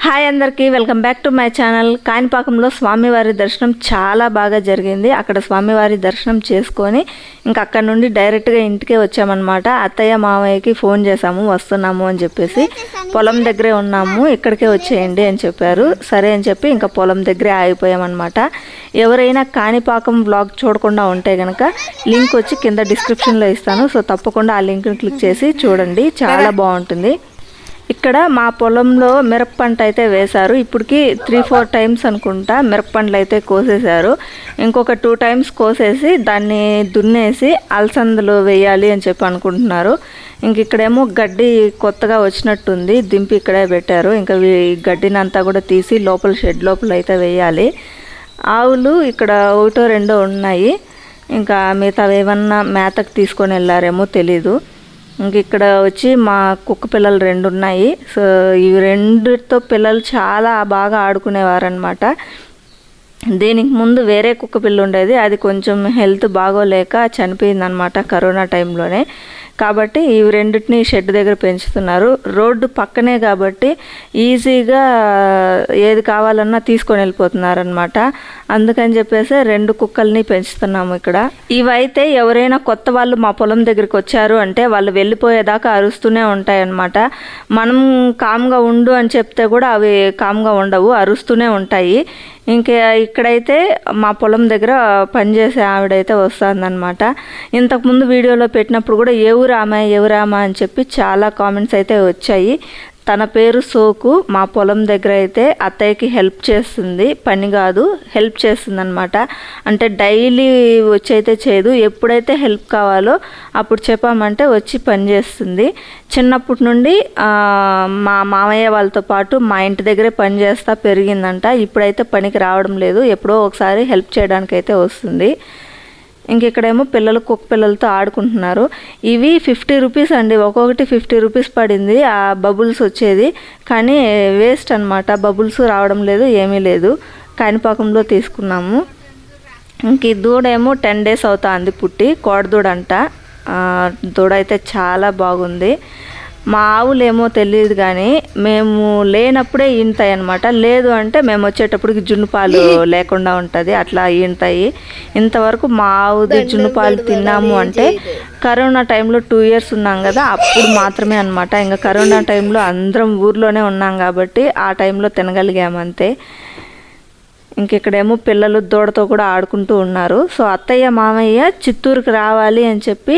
Hi అందరికీ welcome back to my channel. కాణిపాకంలో స్వామివారి దర్శనం చాలా బాగా జరిగింది. అక్కడ స్వామివారి దర్శనం చేసుకొని ఇంకా అక్కడ నుండి డైరెక్ట్గా ఇంటికే వచ్చామన్నమాట. అత్తయ్య మామయ్యకి ఫోన్ చేసాము, వస్తున్నాము అని చెప్పేసి. పొలం దగ్గరే ఉన్నాము, ఇక్కడికే వచ్చేయండి అని చెప్పారు. సరే అని చెప్పి ఇంకా పొలం దగ్గరే ఆగిపోయామన్నమాట. ఎవరైనా కాణిపాకం వ్లాగ్ చూడకుండా ఉంటే కనుక లింక్ వచ్చి కింద డిస్క్రిప్షన్లో ఇస్తాను. సో తప్పకుండా ఆ లింక్ని క్లిక్ చేసి చూడండి, చాలా బాగుంటుంది. ఇక్కడ మా పొలంలో మిరప పంట అయితే వేశారు. ఇప్పటికి 3-4 టైమ్స్ అనుకుంటా మిరప పంటలు అయితే కోసేశారు. ఇంకొక 2 టైమ్స్ కోసేసి దాన్ని దున్నేసి అలసందలు వేయాలి అని చెప్పి అనుకుంటున్నారు. ఇంక ఇక్కడేమో గడ్డి కొత్తగా వచ్చినట్టుంది, దింపి ఇక్కడే పెట్టారు. ఇంకా ఈ గడ్డిని అంతా కూడా తీసి లోపల షెడ్ లోపల అయితే వేయాలి. ఆవులు ఇక్కడ 1-2 ఉన్నాయి. ఇంకా మిగతావి ఏమన్నా మేతకు తీసుకొని వెళ్ళారేమో తెలీదు. ఇంక ఇక్కడ వచ్చి మా కుక్క పిల్లలు 2 ఉన్నాయి. సో ఈ 2తో పిల్లలు చాలా బాగా ఆడుకునేవారనమాట. దీనికి ముందు వేరే కుక్క పిల్ల ఉండేది, అది కొంచెం హెల్త్ బాగోలేక చనిపోయిందనమాట కరోనా టైంలోనే. కాబట్టి ఈ 2టిని షెడ్ దగ్గర పెంచుతున్నారు. రోడ్డు పక్కనే కాబట్టి ఈజీగా ఏది కావాలన్నా తీసుకొని వెళ్ళిపోతున్నారనమాట. అందుకని చెప్పేసి 2 కుక్కల్ని పెంచుతున్నాము ఇక్కడ. ఇవైతే ఎవరైనా కొత్త వాళ్ళు మా పొలం దగ్గరికి వచ్చారు అంటే వాళ్ళు వెళ్ళిపోయేదాకా అరుస్తూనే ఉంటాయన్నమాట. మనం కామ్గా ఉండు అని చెప్తే కూడా అవి కామ్గా ఉండవు, అరుస్తూనే ఉంటాయి. ఇంకా ఇక్కడైతే మా పొలం దగ్గర పనిచేసే ఆవిడైతే వస్తుందన్నమాట. ఇంతకుముందు వీడియోలో పెట్టినప్పుడు కూడా ఎవరామా అని చెప్పి చాలా కామెంట్స్ అయితే వచ్చాయి. తన పేరు సోకు. మా పొలం దగ్గర అయితే అత్తయ్యకి హెల్ప్ చేస్తుంది, పని కాదు హెల్ప్ చేస్తుంది అనమాట. అంటే డైలీ వచ్చి అయితే చేయదు, ఎప్పుడైతే హెల్ప్ కావాలో అప్పుడు చెప్పామంటే వచ్చి పని చేస్తుంది. చిన్నప్పటి నుండి మా మామయ్య వాళ్ళతో పాటు మా ఇంటి దగ్గరే పని చేస్తా పెరిగిందంట. ఇప్పుడైతే పనికి రావడం లేదు, ఎప్పుడో ఒకసారి హెల్ప్ చేయడానికి అయితే వస్తుంది. ఇంక ఇక్కడేమో పిల్లలు కుక్క పిల్లలతో ఆడుకుంటున్నారు. ఇవి 50 రూపీస్ అండి, ఒక్కొక్కటి 50 రూపీస్ పడింది. ఆ బబుల్స్ వచ్చేది కానీ వేస్ట్ అనమాట, బబుల్స్ రావడం లేదు, ఏమీ లేదు. కాణిపాకంలో తీసుకున్నాము. ఇంక ఈ దూడేమో 10 డేస్ అవుతుంది పుట్టి, కోడదూడ అంట. దూడ అయితే చాలా బాగుంది. మా ఆవులేమో తెలియదు కానీ మేము లేనప్పుడే ఈనుతాయి అనమాట. లేదు అంటే మేము వచ్చేటప్పటికి జున్ను పాలు లేకుండా ఉంటుంది, అట్లా ఈనుతాయి. ఇంతవరకు మా ఆవుది జున్ను పాలు తిన్నాము అంటే కరోనా టైంలో 2 ఇయర్స్ ఉన్నాం కదా, అప్పుడు మాత్రమే అనమాట. ఇంకా కరోనా టైంలో అందరం ఊర్లోనే ఉన్నాం కాబట్టి ఆ టైంలో తినగలిగామంతే. ఇంకెక్కడేమో పిల్లలు దూడతో కూడా ఆడుకుంటూ ఉన్నారు. సో అత్తయ్య మామయ్య చిత్తూరుకి రావాలి అని చెప్పి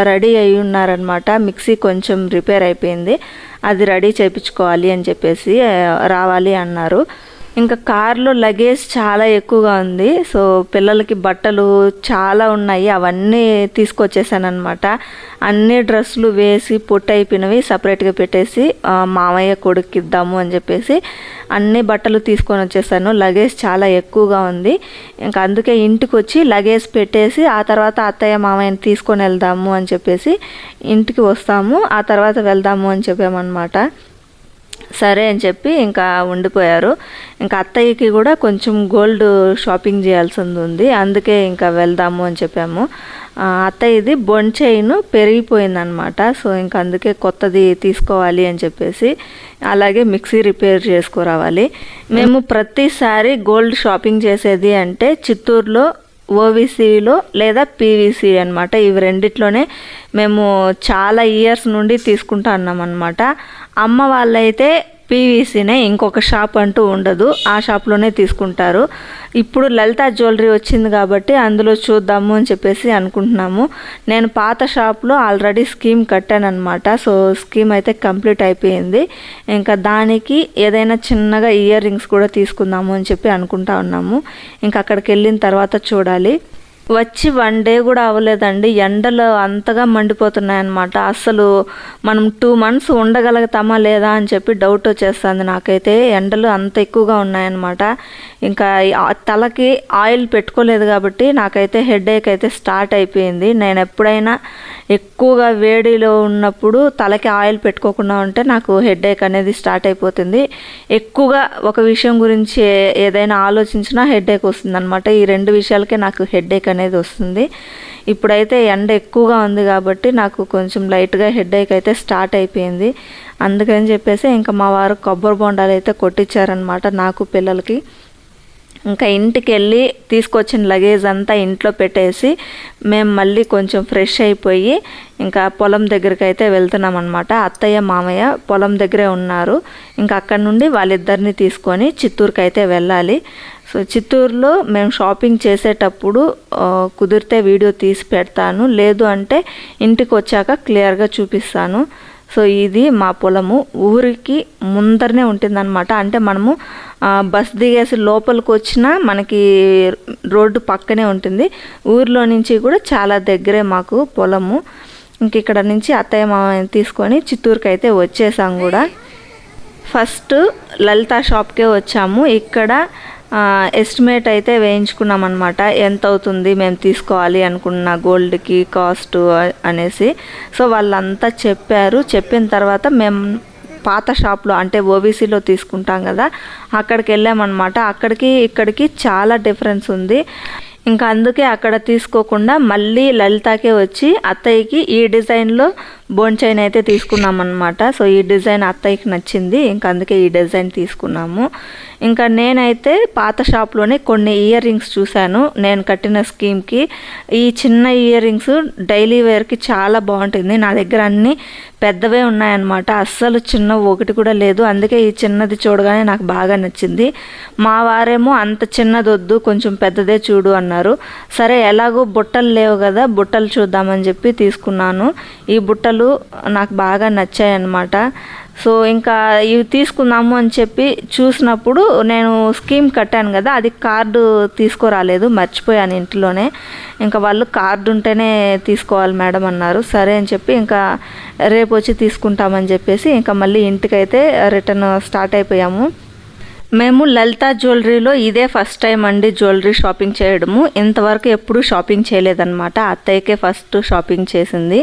రెడీ అయి ఉన్నారనమాట. మిక్సీ కొంచెం రిపేర్ అయిపోయింది, అది రెడీ చేయించుకోవాలి అని చెప్పేసి రావాలి అన్నారు. ఇంకా కార్లో లగేజ్ చాలా ఎక్కువగా ఉంది. సో పిల్లలకి బట్టలు చాలా ఉన్నాయి, అవన్నీ తీసుకొచ్చేసాను అనమాట. అన్ని డ్రెస్సులు వేసి పొట్టు అయిపోయినవి సపరేట్గా పెట్టేసి మామయ్య కొడుకు ఇద్దాము అని చెప్పేసి అన్ని బట్టలు తీసుకొని వచ్చేసాను. లగేజ్ చాలా ఎక్కువగా ఉంది. ఇంకా అందుకే ఇంటికి వచ్చి లగేజ్ పెట్టేసి ఆ తర్వాత అత్తయ్య మామయ్యని తీసుకొని వెళ్దాము అని చెప్పేసి ఇంటికి వస్తాము, ఆ తర్వాత వెళ్దాము అని చెప్పామన్నమాట. సరే అని చెప్పి ఇంకా ఉండిపోయారు. ఇంకా అత్తయ్యకి కూడా కొంచెం గోల్డ్ షాపింగ్ చేయాల్సింది ఉంది, అందుకే ఇంకా వెళ్దాము అని చెప్పాము. అత్తయ్యది బొన్ చైన్ పెరిగిపోయిందనమాట. సో ఇంకా అందుకే కొత్తది తీసుకోవాలి అని చెప్పేసి, అలాగే మిక్సీ రిపేర్ చేసుకురావాలి. మేము ప్రతిసారి గోల్డ్ షాపింగ్ చేసేది అంటే చిత్తూరులో ఓవీసీలో లేదా పీవీసీ అనమాట. ఇవి రెండిట్లోనే మేము చాలా ఇయర్స్ నుండి తీసుకుంటా ఉన్నాం అనమాట. అమ్మ వాళ్ళైతే పీవీసీనే, ఇంకొక షాప్ అంటూ ఉండదు, ఆ షాప్లోనే తీసుకుంటారు. ఇప్పుడు లలిత జ్యువెలరీ వచ్చింది కాబట్టి అందులో చూద్దాము అని చెప్పేసి అనుకుంటున్నాము. నేను పాత షాప్లో ఆల్రెడీ స్కీమ్ కట్టానమాట. సో స్కీమ్ అయితే కంప్లీట్ అయిపోయింది. ఇంకా దానికి ఏదైనా చిన్నగా ఇయర్ రింగ్స్ కూడా తీసుకుందాము అని చెప్పి అనుకుంటా ఉన్నాము. ఇంకా అక్కడికి వెళ్ళిన తర్వాత చూడాలి. వచ్చి 1 డే కూడా అవ్వలేదండి, ఎండలు అంతగా మండిపోతున్నాయన్నమాట. అసలు మనం 2 months ఉండగలుగుతామా లేదా అని చెప్పి డౌట్ వచ్చేస్తుంది నాకైతే. ఎండలు అంత ఎక్కువగా ఉన్నాయన్నమాట. ఇంకా తలకి ఆయిల్ పెట్టుకోలేదు కాబట్టి నాకైతే హెడేక్ అయితే స్టార్ట్ అయిపోయింది. నేను ఎప్పుడైనా ఎక్కువగా వేడిలో ఉన్నప్పుడు తలకి ఆయిల్ పెట్టుకోకుండా ఉంటే నాకు హెడేక్ అనేది స్టార్ట్ అయిపోతుంది. ఎక్కువగా ఒక విషయం గురించి ఏదైనా ఆలోచించినా హెడేక్ వస్తుంది అనమాట. ఈ 2 విషయాలకే నాకు హెడేక్ అనేది అనేది వస్తుంది. ఇప్పుడైతే ఎండ ఎక్కువగా ఉంది కాబట్టి నాకు కొంచెం లైట్గా హెడేక్ అయితే స్టార్ట్ అయిపోయింది. అందుకని చెప్పేసి ఇంకా మా వారు కొబ్బరి బొండాలు అయితే కొట్టించారనమాట నాకు పిల్లలకి. ఇంకా ఇంటికి వెళ్ళి తీసుకొచ్చిన లగేజ్ అంతా ఇంట్లో పెట్టేసి మేము మళ్ళీ కొంచెం ఫ్రెష్ అయిపోయి ఇంకా పొలం దగ్గరికి అయితే వెళ్తున్నాం అనమాట. అత్తయ్య మామయ్య పొలం దగ్గరే ఉన్నారు. ఇంకా అక్కడ నుండి వాళ్ళిద్దరిని తీసుకొని చిత్తూరుకి అయితే వెళ్ళాలి. సో చిత్తూరులో మేము షాపింగ్ చేసేటప్పుడు కుదిరితే వీడియో తీసి పెడతాను, లేదు అంటే ఇంటికి వచ్చాక క్లియర్గా చూపిస్తాను. సో ఇది మా పొలము ఊరికి ముందరనే ఉంటుందన్నమాట. అంటే మనము బస్ దిగేసి లోపలికి వచ్చినా మనకి రోడ్డు పక్కనే ఉంటుంది. ఊరిలో నుంచి కూడా చాలా దగ్గరే మాకు పొలము. ఇంక ఇక్కడ నుంచి అత్తయ్య మామయ్యని తీసుకొని చిత్తూరుకి అయితే వచ్చేసాం కూడా. ఫస్ట్ లలిత షాప్కే వచ్చాము. ఇక్కడ ఎస్టిమేట్ అయితే వేయించుకున్నాం అనమాట, ఎంత అవుతుంది మేము తీసుకోవాలి అనుకున్న గోల్డ్కి కాస్ట్ అనేసి. సో వాళ్ళంతా చెప్పారు. చెప్పిన తర్వాత మేము పాత షాప్లో అంటే ఓబీసీలో తీసుకుంటాం కదా, అక్కడికి వెళ్ళామన్నమాట. అక్కడికి ఇక్కడికి చాలా డిఫరెన్స్ ఉంది. ఇంకా అందుకే అక్కడ తీసుకోకుండా మళ్ళీ లలితాకే వచ్చి అత్తయ్యకి ఈ డిజైన్లో బోన్ చైన్ అయితే తీసుకున్నామన్నమాట. సో ఈ డిజైన్ అత్తయ్యకి నచ్చింది, ఇంకా అందుకే ఈ డిజైన్ తీసుకున్నాము. ఇంకా నేనైతే పాత షాప్లోనే కొన్ని ఇయర్ రింగ్స్ చూశాను నేను కట్టిన స్కీమ్కి. ఈ చిన్న ఇయర్ రింగ్స్ డైలీ వేర్కి చాలా బాగుంటుంది. నా దగ్గర అన్నీ పెద్దవే ఉన్నాయన్నమాట, అస్సలు చిన్న ఒకటి కూడా లేదు. అందుకే ఈ చిన్నది చూడగానే నాకు బాగా నచ్చింది. మా వారేమో అంత చిన్నది వద్దు, కొంచెం పెద్దదే చూడు అన్నారు. సరే ఎలాగో బుట్టలు లేవు కదా, బుట్టలు చూద్దామని చెప్పి తీసుకున్నాను. ఈ బుట్టలు నాకు బాగా నచ్చాయి అన్నమాట. సో ఇంకా ఇవి తీసుకుందాము అని చెప్పి చూసినప్పుడు నేను స్కీమ్ కట్టాను కదా, అది కార్డు తీసుకురాలేదు, మర్చిపోయాను ఇంట్లోనే. ఇంకా వాళ్ళు కార్డు ఉంటేనే తీసుకోవాలి మేడం అన్నారు. సరే అని చెప్పి ఇంకా రేపు వచ్చి తీసుకుంటామని చెప్పేసి ఇంకా మళ్ళీ ఇంటికైతే రిటర్న్ స్టార్ట్ అయిపోయాము. మేము లలిత జ్యువెలరీలో ఇదే ఫస్ట్ టైం అండి జ్యువెలరీ షాపింగ్ చేయడము. ఇంతవరకు ఎప్పుడూ షాపింగ్ చేయలేదన్నమాట. అత్తయ్యకే ఫస్ట్ షాపింగ్ చేసింది.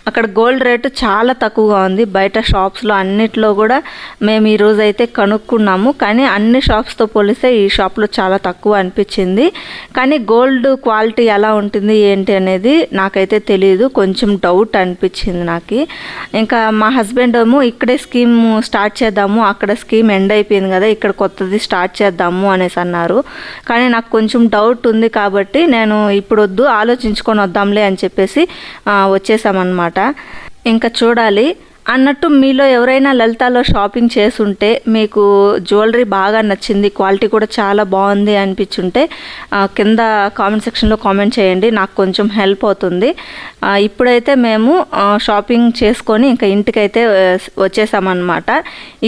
అక్కడ గోల్డ్ రేటు చాలా తక్కువగా ఉంది. బయట షాప్స్లో అన్నిట్లో కూడా మేము ఈరోజు అయితే కనుక్కున్నాము, కానీ అన్ని షాప్స్తో పోలిస్తే ఈ షాప్లో చాలా తక్కువ అనిపించింది. కానీ గోల్డ్ క్వాలిటీ ఎలా ఉంటుంది ఏంటి అనేది నాకైతే తెలియదు, కొంచెం డౌట్ అనిపించింది నాకు. ఇంకా మా హస్బెండ్ ఏమో ఇక్కడే స్కీమ్ స్టార్ట్ చేద్దాము, అక్కడ స్కీమ్ ఎండ్ అయిపోయింది కదా, ఇక్కడ కొత్తది స్టార్ట్ చేద్దాము అనేసి అన్నారు. కానీ నాకు కొంచెం డౌట్ ఉంది కాబట్టి నేను ఇప్పుడు వద్దు, ఆలోచించుకొని వద్దాంలే అని చెప్పేసి వచ్చేసామన్నమాట. ఇంకా చూడాలి. అన్నట్టు మీలో ఎవరైనా లలితాలో షాపింగ్ చేసుంటే మీకు జ్యువెలరీ బాగా నచ్చింది, క్వాలిటీ కూడా చాలా బాగుంది అనిపించుంటే కింద కామెంట్ సెక్షన్లో కామెంట్ చేయండి, నాకు కొంచెం హెల్ప్ అవుతుంది. ఇప్పుడైతే మేము షాపింగ్ చేసుకొని ఇంకా ఇంటికైతే వచ్చేసామన్నమాట.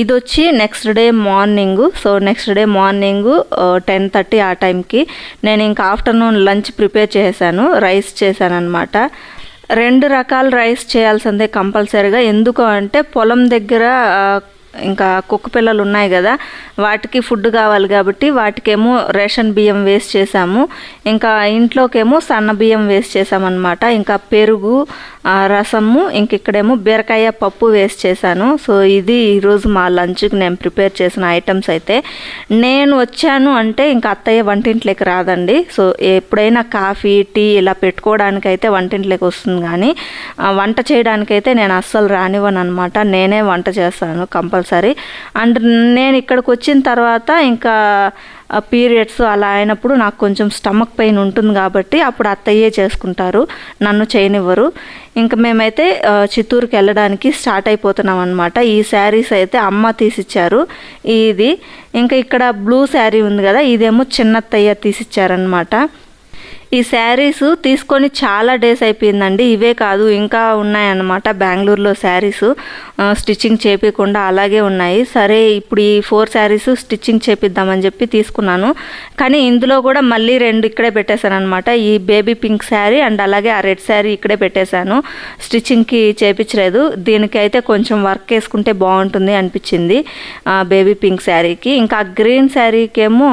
ఇది వచ్చి next day morning. So next day morning 10:30 ఆ టైంకి నేను ఇంకా ఆఫ్టర్నూన్ లంచ్ ప్రిపేర్ చేశాను, రైస్ చేశాను అనమాట. 2 రకాల రైస్ చేయాల్సిందే కంపల్సరీగా. ఎందుకు అంటే పొలం దగ్గర ఇంకా కుక్క పిల్లలు ఉన్నాయి కదా, వాటికి ఫుడ్ కావాలి కాబట్టి వాటికేమో రేషన్ బియ్యం వేస్ట్ చేసాము, ఇంకా ఇంట్లోకేమో సన్న బియ్యం వేస్ట్ చేసామన్నమాట. ఇంకా పెరుగు, రసము, ఇంక ఇక్కడేమో బీరకాయ పప్పు వేస్ట్ చేశాను. సో ఇది ఈరోజు మా లంచ్కి నేను ప్రిపేర్ చేసిన ఐటమ్స్ అయితే. నేను వచ్చాను అంటే ఇంకా అత్తయ్య వంటింట్లోకి రాదండి. సో ఎప్పుడైనా కాఫీ టీ ఇలా పెట్టుకోవడానికైతే వంటింట్లోకి వస్తుంది, కానీ వంట చేయడానికైతే నేను అస్సలు రానివ్వను అనమాట. నేనే వంట చేస్తాను కంపల్సరీ. అండ్ నేను ఇక్కడికి వచ్చిన తర్వాత ఇంకా పీరియడ్స్ అలా అయినప్పుడు నాకు కొంచెం స్టమక్ పెయిన్ ఉంటుంది కాబట్టి అప్పుడు అత్తయ్యే చేసుకుంటారు, నన్ను చేయనివ్వరు. ఇంకా మేమైతే చిత్తూరుకి వెళ్ళడానికి స్టార్ట్ అయిపోతున్నాం అనమాట. ఈ శారీస్ అయితే అమ్మ తీసిచ్చారు. ఇది ఇంకా ఇక్కడ బ్లూ శారీ ఉంది కదా, ఇదేమో చిన్నత్తయ్య తీసిచ్చారనమాట. ఈ శారీస్ తీసుకొని చాలా డేస్ అయిపోయిందండి. ఇవే కాదు ఇంకా ఉన్నాయన్నమాట బెంగళూరులో శారీస్ స్టిచ్చింగ్ చేపించకుండా అలాగే ఉన్నాయి. సరే ఇప్పుడు ఈ 4 శారీస్ స్టిచ్చింగ్ చేపిద్దామని చెప్పి తీసుకున్నాను. కానీ ఇందులో కూడా మళ్ళీ 2 ఇక్కడే పెట్టేశాను అనమాట. ఈ బేబీ పింక్ శారీ అండ్ అలాగే ఆ రెడ్ శారీ ఇక్కడే పెట్టేశాను, స్టిచ్చింగ్కి చేపించలేదు. దీనికైతే కొంచెం వర్క్ వేసుకుంటే బాగుంటుంది అనిపించింది బేబీ పింక్ శారీకి. ఇంకా గ్రీన్ శారీకి ఏమో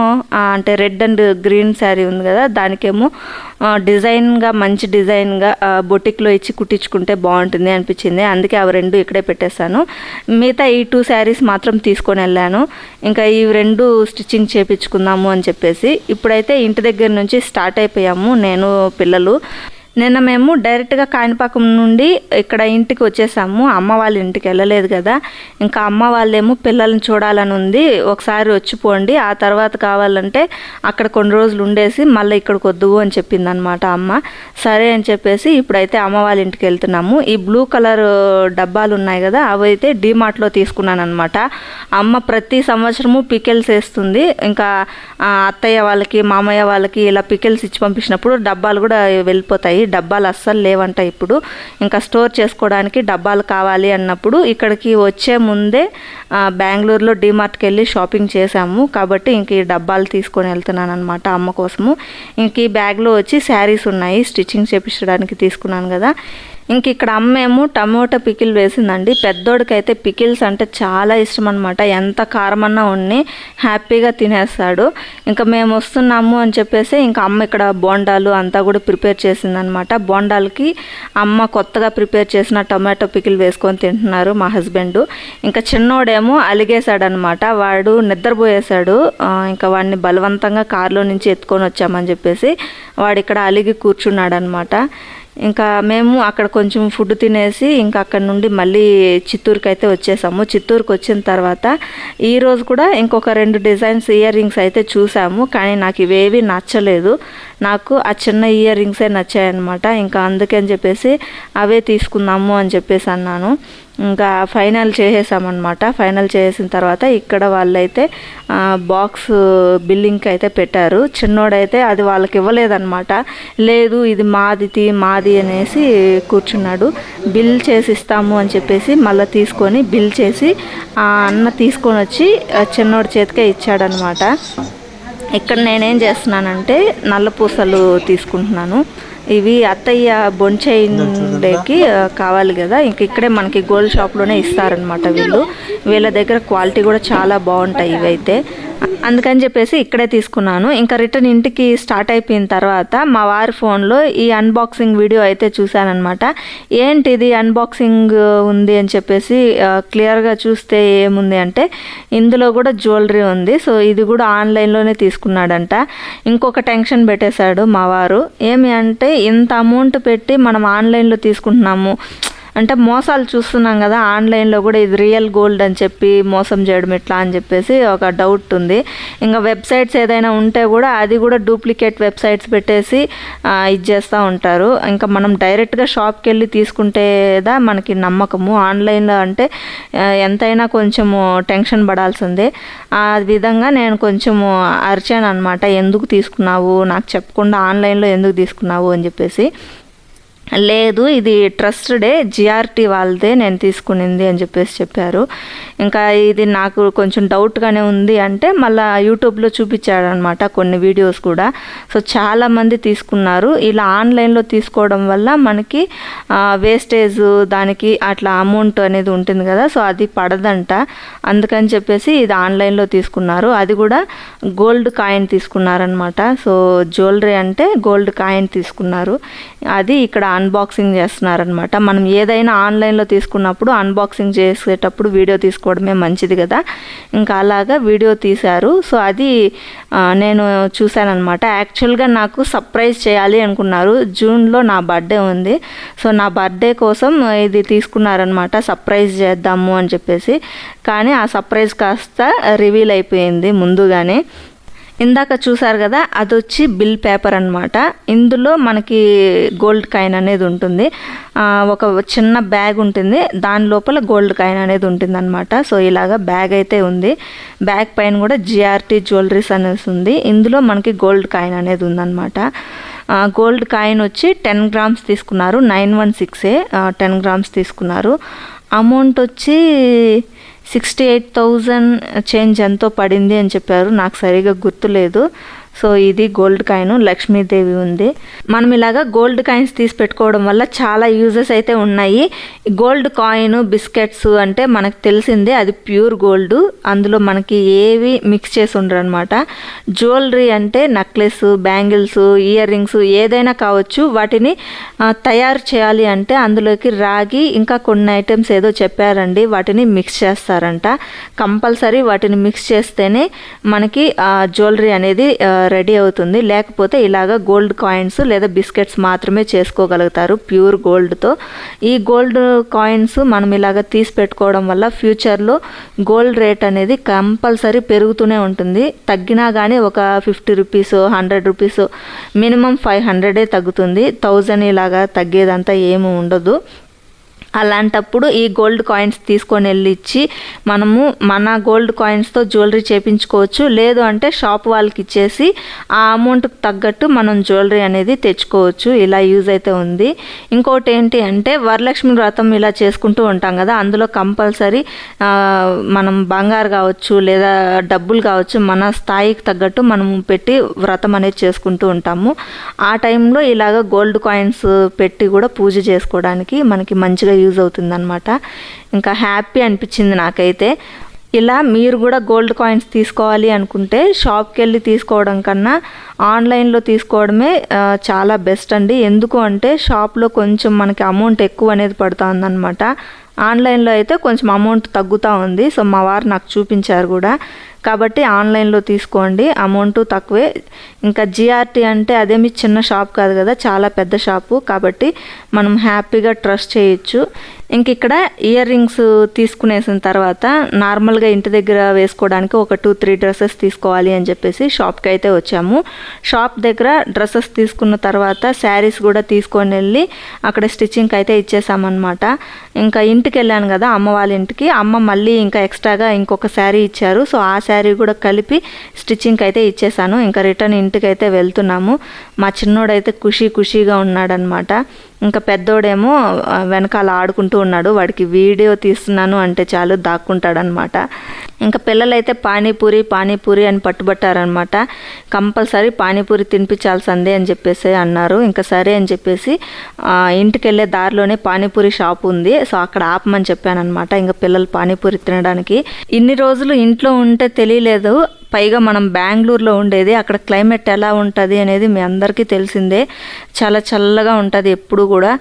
అంటే రెడ్ అండ్ గ్రీన్ శారీ ఉంది కదా, దానికేమో డిజైన్గా మంచి డిజైన్గా బొటిక్లో ఇచ్చి కుట్టించుకుంటే బాగుంటుంది అనిపించింది. అందుకే అవి 2 ఇక్కడే పెట్టేశాను. మిగతా ఈ 2 శారీస్ మాత్రం తీసుకొని వెళ్ళాను. ఇంకా ఈ 2 స్టిచ్చింగ్ చేయించుకుందాము అని చెప్పేసి. ఇప్పుడైతే ఇంటి దగ్గర నుంచి స్టార్ట్ అయిపోయాము నేను పిల్లలు. నిన్న మేము డైరెక్ట్గా కాణిపాకం నుండి ఇక్కడ ఇంటికి వచ్చేసాము. అమ్మ వాళ్ళ ఇంటికి వెళ్ళలేదు కదా. ఇంకా అమ్మ వాళ్ళేమో పిల్లల్ని చూడాలని ఉంది, ఒకసారి వచ్చిపోండి, ఆ తర్వాత కావాలంటే అక్కడ కొన్ని రోజులు ఉండేసి మళ్ళీ ఇక్కడికి వద్దువు అని చెప్పింది అనమాట అమ్మ. సరే అని చెప్పేసి ఇప్పుడైతే అమ్మ వాళ్ళ ఇంటికి వెళ్తున్నాము. ఈ బ్లూ కలర్ డబ్బాలు ఉన్నాయి కదా, అవి అయితే డీమార్ట్లో తీసుకున్నాను అనమాట. అమ్మ ప్రతి సంవత్సరము పికెల్స్ వేస్తుంది. ఇంకా అత్తయ్య వాళ్ళకి మామయ్య వాళ్ళకి ఇలా పికెల్స్ ఇచ్చి పంపించినప్పుడు డబ్బాలు కూడా వెళ్ళిపోతాయి. డబ్బాలు అస్సలు లేవంట ఇప్పుడు. ఇంకా స్టోర్ చేసుకోవడానికి డబ్బాలు కావాలి అన్నప్పుడు ఇక్కడికి వచ్చే ముందే బెంగళూరులో డీమార్ట్కి వెళ్ళి షాపింగ్ చేశాము. కాబట్టి ఇంక ఈ డబ్బాలు తీసుకొని వెళ్తున్నాను అనమాట అమ్మ కోసము. ఇంక ఈ బ్యాగ్లో వచ్చి శారీస్ ఉన్నాయి, స్టిచ్చింగ్ చేపించడానికి తీసుకున్నాను కదా. ఇంక ఇక్కడ అమ్మేమో టమోటా పికిల్ వేసిందండి. పెద్దోడికైతే పికిల్స్ అంటే చాలా ఇష్టం అనమాట. ఎంత కారమన్నా ఉన్ని హ్యాపీగా తినేస్తాడు. ఇంకా మేము వస్తున్నాము అని చెప్పేసి ఇంకా అమ్మ ఇక్కడ బోండాలు అంతా కూడా ప్రిపేర్ చేసిందనమాట. బోండాలకి అమ్మ కొత్తగా ప్రిపేర్ చేసిన టమాటో పికిల్ వేసుకొని తింటున్నారు మా హస్బెండ్. ఇంకా చిన్నోడేమో అలిగేశాడనమాట. వాడు నిద్రపోయేశాడు. ఇంకా వాడిని బలవంతంగా కారులో నుంచి ఎత్తుకొని వచ్చామని చెప్పేసి వాడు ఇక్కడ అలిగి కూర్చున్నాడు అనమాట. ఇంకా మేము అక్కడ కొంచెం ఫుడ్ తినేసి ఇంకా అక్కడ నుండి మళ్ళీ చిత్తూరుకి అయితే వచ్చేసాము. చిత్తూరుకి వచ్చిన తర్వాత ఈరోజు కూడా ఇంకొక 2 డిజైన్స్ ఇయర్ రింగ్స్ అయితే చూసాము. కానీ నాకు ఇవేవి నచ్చలేదు. నాకు ఆ చిన్న ఇయర్ రింగ్సే నచ్చాయన్నమాట. ఇంకా అందుకని చెప్పేసి అవే తీసుకుందాము అని చెప్పేసి అన్నాను. ఇంకా ఫైనల్ చేసేసామన్నమాట. ఫైనల్ చేసిన తర్వాత ఇక్కడ వాళ్ళైతే బాక్స్ బిల్లింగ్కి అయితే పెట్టారు. చిన్నోడైతే అది వాళ్ళకి ఇవ్వలేదన్నమాట. లేదు ఇది మాది అనేసి కూర్చున్నాడు. బిల్ చేసి ఇస్తాము అని చెప్పేసి మళ్ళీ తీసుకొని బిల్ చేసి అన్న తీసుకొని వచ్చి చిన్నోడి చేతికే ఇచ్చాడనమాట. ఇక్కడ నేనేం చేస్తున్నానంటే నల్ల పూసలు తీసుకుంటున్నాను. ఇవి అత్తయ్య బొంచైండేకి కావాలి కదా. ఇంక ఇక్కడే మనకి గోల్డ్ షాప్లోనే ఇస్తారనమాట వీళ్ళ దగ్గర క్వాలిటీ కూడా చాలా బాగుంటాయి ఇవైతే. అందుకని చెప్పేసి ఇక్కడే తీసుకున్నాను. ఇంకా రిటర్న్ ఇంటికి స్టార్ట్ అయిపోయిన తర్వాత మా వారి ఫోన్లో ఈ అన్బాక్సింగ్ వీడియో అయితే చూశానమాట. ఏంటిది అన్బాక్సింగ్ ఉంది అని చెప్పేసి క్లియర్గా చూస్తే ఏముంది అంటే ఇందులో కూడా జ్యువెలరీ ఉంది. సో ఇది కూడా ఆన్లైన్లోనే తీసుకున్నాడంట. ఇంకొక టెన్షన్ పెట్టేశాడు మా వారు. ఏమి అంటే ఇంత అమౌంట్ పెట్టి మనం ఆన్లైన్లో తీసుకుంటున్నాము అంటే మోసాలు చూస్తున్నాం కదా. ఆన్లైన్లో కూడా ఇది రియల్ గోల్డ్ అని చెప్పి మోసం చేయడం ఎట్లా అని చెప్పేసి ఒక డౌట్ ఉంది. ఇంకా వెబ్సైట్స్ ఏదైనా ఉంటే కూడా అది కూడా డూప్లికేట్ వెబ్సైట్స్ పెట్టేసి ఇది చేస్తూ ఉంటారు. ఇంకా మనం డైరెక్ట్గా షాప్కి వెళ్ళి తీసుకుంటేదా మనకి నమ్మకము. ఆన్లైన్లో అంటే ఎంతైనా కొంచెము టెన్షన్ పడాల్సిందే. ఆ విధంగా నేను కొంచెము అరిచాను అనమాట. ఎందుకు తీసుకున్నావు, నాకు చెప్పకుండా ఆన్లైన్లో ఎందుకు తీసుకున్నావు అని చెప్పేసి. లేదు ఇది ట్రస్టెడే, జిఆర్టీ వాళ్ళదే నేను తీసుకునింది అని చెప్పేసి చెప్పారు. ఇంకా ఇది నాకు కొంచెం డౌట్గానే ఉంది అంటే మళ్ళీ యూట్యూబ్లో చూపించాడనమాట కొన్ని వీడియోస్ కూడా. సో చాలామంది తీసుకున్నారు. ఇలా ఆన్లైన్లో తీసుకోవడం వల్ల మనకి వేస్టేజ్ దానికి అట్లా అమౌంట్ అనేది ఉంటుంది కదా. సో అది పడదంట. అందుకని చెప్పేసి ఇది ఆన్లైన్లో తీసుకున్నారు. అది కూడా గోల్డ్ కాయిన్ తీసుకున్నారనమాట. సో జ్యువెలరీ అంటే గోల్డ్ కాయిన్ తీసుకున్నారు. అది ఇక్కడ అన్బాక్సింగ్ చేస్తున్నారనమాట. మనం ఏదైనా ఆన్లైన్లో తీసుకున్నప్పుడు అన్బాక్సింగ్ చేసేటప్పుడు వీడియో తీసుకోవడమే మంచిది కదా. ఇంకా అలాగా వీడియో తీశారు. సో అది నేను చూశానమాట. యాక్చువల్గా నాకు సర్ప్రైజ్ చేయాలి అనుకున్నారు. జూన్లో నా బర్త్డే ఉంది. సో నా బర్త్డే కోసం ఇది తీసుకున్నారనమాట. సర్ప్రైజ్ చేద్దాము అని చెప్పేసి. కానీ ఆ సర్ప్రైజ్ కాస్త రివీల్ అయిపోయింది ముందుగానే. ఇందాక చూసారు కదా, అది వచ్చి బిల్ పేపర్ అనమాట. ఇందులో మనకి గోల్డ్ కాయిన్ అనేది ఉంటుంది. ఒక చిన్న బ్యాగ్ ఉంటుంది, దాని లోపల గోల్డ్ కాయిన్ అనేది ఉంటుంది అనమాట. సో ఇలాగా బ్యాగ్ అయితే ఉంది. బ్యాగ్ పైన కూడా జిఆర్టీ జ్యువెలరీస్ అనేసి ఉంది. ఇందులో మనకి గోల్డ్ కాయిన్ అనేది ఉందన్నమాట. గోల్డ్ కాయిన్ వచ్చి 10 గ్రామ్స్ తీసుకున్నారు. 916 10 గ్రామ్స్ తీసుకున్నారు. అమౌంట్ వచ్చి 68,000 చేంజ్ ఎంతో పడింది అని చెప్పారు. నాకు సరిగా గుర్తులేదు. సో ఇది గోల్డ్ కాయిన్, లక్ష్మీదేవి ఉంది. మనం ఇలాగా గోల్డ్ కాయిన్స్ తీసి పెట్టుకోవడం వల్ల చాలా యూజెస్ అయితే ఉన్నాయి. గోల్డ్ కాయిన్ బిస్కెట్స్ అంటే మనకు తెలిసిందే, అది ప్యూర్ గోల్డ్, అందులో మనకి ఏవి మిక్స్ చేసి ఉండరు అనమాట. జ్యువెలరీ అంటే నెక్లెస్, బ్యాంగిల్స్, ఇయర్ రింగ్స్ ఏదైనా కావచ్చు, వాటిని తయారు చేయాలి అంటే అందులోకి రాగి ఇంకా కొన్ని ఐటమ్స్ ఏదో చెప్పారండి, వాటిని మిక్స్ చేస్తారంట. కంపల్సరీ వాటిని మిక్స్ చేస్తేనే మనకి జ్యువెలరీ అనేది రెడీ అవుతుంది. లేకపోతే ఇలాగ గోల్డ్ కాయిన్స్ లేదా బిస్కెట్స్ మాత్రమే చేసుకోగలుగుతారు ప్యూర్ గోల్డ్తో. ఈ గోల్డ్ కాయిన్స్ మనం ఇలాగ తీసి పెట్టుకోవడం వల్ల ఫ్యూచర్లో గోల్డ్ రేట్ అనేది కంపల్సరీ పెరుగుతూనే ఉంటుంది. తగ్గినా కానీ ఒక 50 రూపీస్, 100 రూపీస్, మినిమం 500 తగ్గుతుంది. 1000 ఇలాగా తగ్గేదంతా ఏమి ఉండదు. అలాంటప్పుడు ఈ గోల్డ్ కాయిన్స్ తీసుకొని వెళ్ళి ఇచ్చి మనము మన గోల్డ్ కాయిన్స్తో జ్యువెలరీ చేయించుకోవచ్చు. లేదు అంటే షాప్ వాళ్ళకి ఇచ్చేసి ఆ అమౌంట్కి తగ్గట్టు మనం జ్యువెలరీ అనేది తెచ్చుకోవచ్చు. ఇలా యూజ్ అయితే ఉంది. ఇంకోటి ఏంటి అంటే వరలక్ష్మి వ్రతం ఇలా చేసుకుంటూ ఉంటాం కదా, అందులో కంపల్సరీ మనం బంగారు కావచ్చు లేదా డబ్బులు కావచ్చు, మన స్థాయికి తగ్గట్టు మనం పెట్టి వ్రతం అనేది చేసుకుంటూ ఉంటాము. ఆ టైంలో ఇలాగ గోల్డ్ కాయిన్స్ పెట్టి కూడా పూజ చేసుకోవడానికి మనకి మంచిగా యూజ్ అవుతుందన్నమాట. ఇంకా హ్యాపీ అనిపించింది నాకైతే. ఇలా మీరు కూడా గోల్డ్ కాయిన్స్ తీసుకోవాలి అనుకుంటే షాప్కి వెళ్ళి తీసుకోవడం కన్నా ఆన్లైన్లో తీసుకోవడమే చాలా బెస్ట్ అండి. ఎందుకు అంటే షాప్లో కొంచెం మనకి అమౌంట్ ఎక్కువ అనేది పడుతుందన్నమాట. ఆన్లైన్లో అయితే కొంచెం అమౌంట్ తగ్గుతూ ఉంది. సో మా వారు నాకు చూపించారు కూడా, కాబట్టి ఆన్లైన్లో తీసుకోండి, అమౌంట్ తక్కువే. ఇంకా జిఆర్టీ అంటే అదేమి చిన్న షాప్ కాదు కదా, చాలా పెద్ద షాపు, కాబట్టి మనం హ్యాపీగా ట్రస్ట్ చేయొచ్చు. ఇంక ఇక్కడ ఇయర్ రింగ్స్ తీసుకునేసిన తర్వాత నార్మల్గా ఇంటి దగ్గర వేసుకోవడానికి ఒక 2-3 డ్రెస్సెస్ తీసుకోవాలి అని చెప్పేసి షాప్కి అయితే వచ్చాము. షాప్ దగ్గర డ్రెస్సెస్ తీసుకున్న తర్వాత శారీస్ కూడా తీసుకొని వెళ్ళి అక్కడ స్టిచ్చింగ్కి అయితే ఇచ్చేసామన్నమాట. ఇంకా ఇంటికి వెళ్ళాను కదా అమ్మ వాళ్ళ ఇంటికి, అమ్మ మళ్ళీ ఇంకా ఎక్స్ట్రాగా ఇంకొక శారీ ఇచ్చారు. సో ఆ శారీ కూడా కలిపి స్టిచ్చింగ్కి అయితే ఇచ్చేసాను. ఇంకా రిటర్న్ ఇంటికి అయితే వెళ్తున్నాము. మా చిన్నోడైతే ఖుషీగా ఉన్నాడనమాట. ఇంకా పెద్దోడేమో వెనకాల ఆడుకుంటూ ఉన్నాడు. వాడికి వీడియో తీస్తున్నాను అంటే చాలు దాక్కుంటాడనమాట. ఇంకా పిల్లలైతే పానీపూరి అని పట్టుబట్టారనమాట. కంపల్సరీ పానీపూరి తినిపించాల్సిందే అని చెప్పేసి అన్నారు. ఇంకా సరే అని చెప్పేసి ఇంటికి వెళ్ళే దారిలోనే పానీపూరి షాప్ ఉంది. సో అక్కడ ఆపమని చెప్పానమాట. ఇంకా పిల్లలు పానీపూరి తినడానికి. ఇన్ని రోజులు ఇంట్లో ఉంటే తెలియలేదు, పైగా మనం బెంగళూరులో ఉండేది. అక్కడ క్లైమేట్ ఎలా ఉంటుంది అనేది మీ అందరికీ తెలిసిందే, చాలా చల్లగా ఉంటుంది ఎప్పుడు కూడా.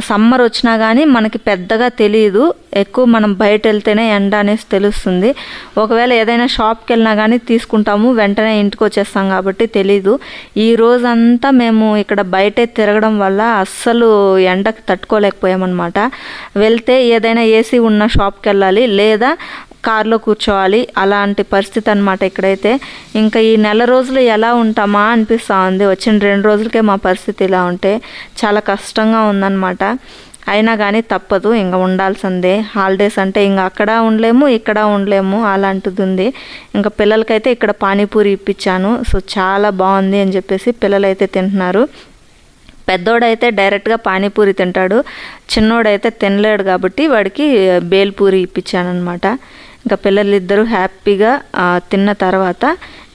సమ్మర్ వచ్చినా కానీ మనకి పెద్దగా తెలియదు, ఎక్కువ మనం బయట వెళ్తేనే ఎండ అనేసి తెలుస్తుంది. ఒకవేళ ఏదైనా షాప్కి వెళ్ళినా కానీ తీసుకుంటాము, వెంటనే ఇంటికి వచ్చేస్తాం కాబట్టి తెలీదు. ఈ రోజంతా మేము ఇక్కడ బయటే తిరగడం వల్ల అస్సలు ఎండకి తట్టుకోలేకపోయామన్నమాట. వెళ్తే ఏదైనా ఏసీ ఉన్న షాప్కి వెళ్ళాలి, లేదా కార్లో కూర్చోవాలి, అలాంటి పరిస్థితి అనమాట ఇక్కడైతే. ఇంకా ఈ నెల రోజులు ఎలా ఉంటామా అనిపిస్తూ ఉంది. వచ్చిన 2 రోజులకే మా పరిస్థితి ఇలా ఉంటే చాలా కష్టంగా ఉందన్నమాట. అయినా కానీ తప్పదు, ఇంకా ఉండాల్సిందే. హాలిడేస్ అంటే ఇంకా అక్కడ ఉండలేము, ఇక్కడ ఉండలేము, అలాంటిది ఉంది. ఇంకా పిల్లలకైతే ఇక్కడ పానీపూరి ఇప్పించాను. సో చాలా బాగుంది అని చెప్పేసి పిల్లలైతే తింటున్నారు. పెద్దోడైతే డైరెక్ట్గా పానీపూరి తింటాడు, చిన్నోడైతే తినలేడు కాబట్టి వాడికి బేల్పూరి ఇప్పించానమాట. ఇంకా పిల్లలిద్దరూ హ్యాపీగా తిన్న తర్వాత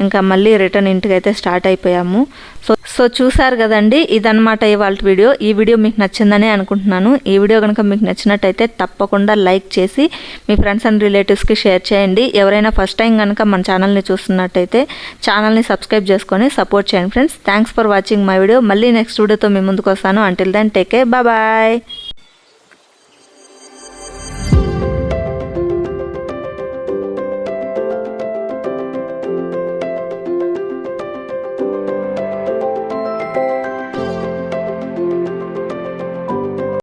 ఇంకా మళ్ళీ రిటర్న్ ఇంటికి అయితే స్టార్ట్ అయిపోయాము. సో చూసారు కదండి, ఇదన్నమాట ఇవాళ వీడియో. ఈ వీడియో మీకు నచ్చిందని అనుకుంటున్నాను. ఈ వీడియో కనుక మీకు నచ్చినట్టయితే తప్పకుండా లైక్ చేసి మీ ఫ్రెండ్స్ అండ్ రిలేటివ్స్కి షేర్ చేయండి. ఎవరైనా ఫస్ట్ టైం కనుక మన ఛానల్ని చూస్తున్నట్టయితే ఛానల్ని సబ్స్క్రైబ్ చేసుకొని సపోర్ట్ చేయండి friends. Thanks for watching my video. మళ్ళీ నెక్స్ట్ వీడియోతో మీ ముందుకు వస్తాను. Until then take care, bye.